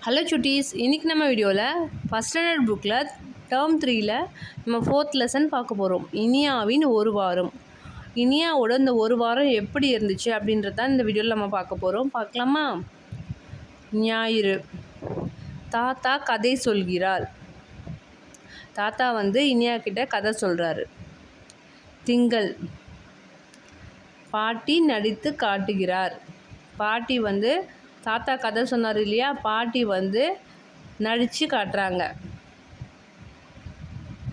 Hello சுட்டீஸ், இன்றைக்கி நம்ம வீடியோவில் ஃபஸ்ட் ஸ்டாண்டர்ட் புக்கில் டேர்ம் 3ல் நம்ம 4th லெசன் பார்க்க போகிறோம். இனியாவின் ஒரு வாரம். இனியாவோட இந்த ஒரு வாரம் எப்படி இருந்துச்சு அப்படின்றது தான் இந்த வீடியோவில் நம்ம பார்க்க போகிறோம். பார்க்கலாமா? ஞாயிறு. தாத்தா கதை சொல்கிறார். தாத்தா இனியா கிட்ட கதை சொல்கிறாரு. திங்கள். பாட்டி நடித்து காட்டுகிறார். பாட்டி தாத்தா கதை சொன்னார் இல்லையா, பாட்டி நடித்து காட்டுறாங்க.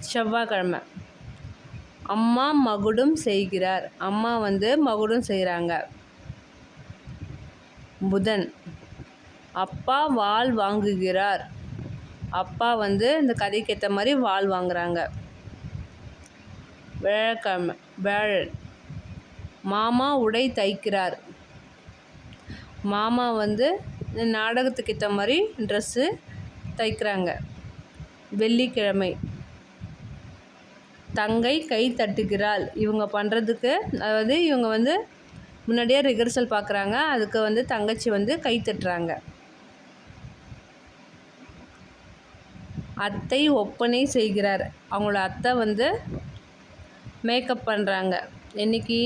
செவ்வாய்க்கிழமை. அம்மா மகுடம் செய்கிறார். அம்மா மகுடம் செய்கிறாங்க. புதன். அப்பா வாள் வாங்குகிறார். அப்பா இந்த கதைக்கு ஏற்ற மாதிரி வாள் வாங்குறாங்க. வியாழக்கிழமை. வியாழன். மாமா உடை தைக்கிறார். மாமா நாடகத்துக்கு ஏற்ற மாதிரி ட்ரெஸ்ஸு தைக்கிறாங்க. வெள்ளிக்கிழமை. தங்கை கை தட்டுகிறாள். இவங்க பண்ணுறதுக்கு, அதாவது இவங்க முன்னாடியே ரிஹர்சல் பார்க்குறாங்க. அதுக்கு தங்கச்சி கை தட்டுறாங்க. அத்தை ஒப்பனை செய்கிறார். அவங்களோட அத்தை மேக்கப் பண்ணுறாங்க. என்னைக்கு?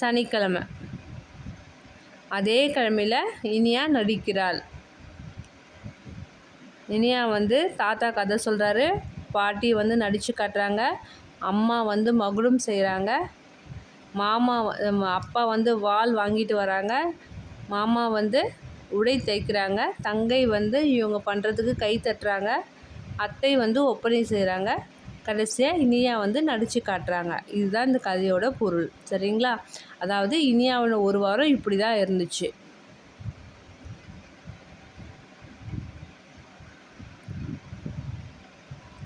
சனிக்கிழமை. அதே கிழமையில் இனியா நடிக்கிறாள். இனியா தாத்தா கதை சொல்கிறாரு. பாட்டி நடித்து காட்டுறாங்க. அம்மா மகுடம் செய்கிறாங்க. மாமா அப்பா வாள் வாங்கிட்டு வராங்க. மாமா உடை தைக்கிறாங்க. தங்கை இவங்க பண்ணுறதுக்கு கை தட்டுறாங்க. அத்தை ஒப்பனை செய்கிறாங்க. கடைசியாக இனியா நடித்து காட்டுறாங்க. இதுதான் இந்த கதையோட பொருள். சரிங்களா? அதாவது இனியாவோட ஒரு வாரம் இப்படி தான் இருந்துச்சு.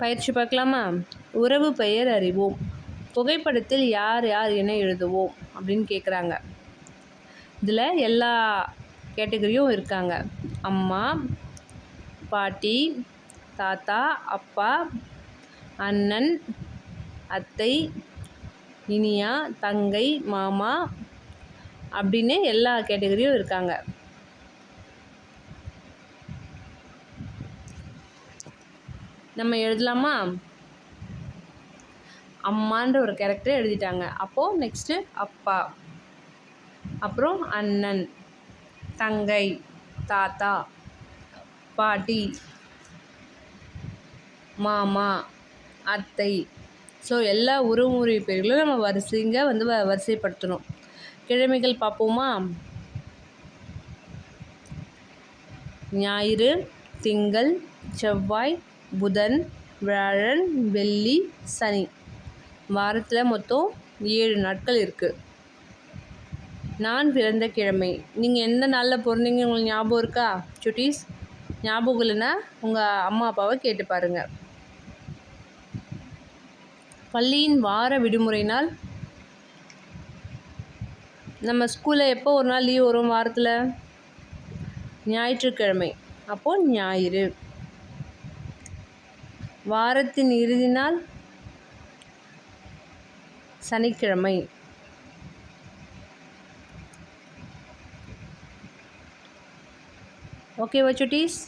பயிற்சி பார்க்கலாமா? உறவு பெயர் அறிவோம். புகைப்படத்தில் யார் யார் என எழுதுவோம் அப்படின்னு கேட்குறாங்க. இதில் எல்லா கேட்டகரியும் இருக்காங்க. அம்மா, பாட்டி, தாத்தா, அப்பா, அண்ணன், அத்தை, இனியா, தங்கை, மாமா அப்படின்னு எல்லா கேட்டகரியும் இருக்காங்க. நம்ம எழுதலாமா? அம்மான்ற ஒரு கேரக்டர் எழுதிட்டாங்க. அப்போது நெக்ஸ்ட்டு அப்பா, அப்புறம் அண்ணன், தங்கை, தாத்தா, பாட்டி, மாமா, அத்தை. ஸோ எல்லா உறவுமுறை பெயர்களும் நம்ம வரிசைப்படுத்தணும். கிழமைகள் பார்ப்போமா? ஞாயிறு, திங்கள், செவ்வாய், புதன், வியாழன், வெள்ளி, சனி. வாரத்தில் மொத்தம் 7 நாட்கள் இருக்குது. நான் பிறந்த கிழமை. நீங்கள் எந்த நாளில் பிறந்தீங்க உங்களுக்கு ஞாபகம் இருக்கா சுட்டீஸ்? ஞாபகம் இல்லைன்னா உங்கள் அம்மா அப்பாவை கேட்டு பாருங்கள். பள்ளியின் வார விடுமுறை நாள். நம்ம ஸ்கூலில் எப்போ ஒரு நாள் லீவ் வரும் வாரத்தில்? ஞாயிற்றுக்கிழமை. அப்போது ஞாயிறு. வாரத்தின் இறுதி நாள் சனிக்கிழமை. ஓகேவா சுட்டீஸ்?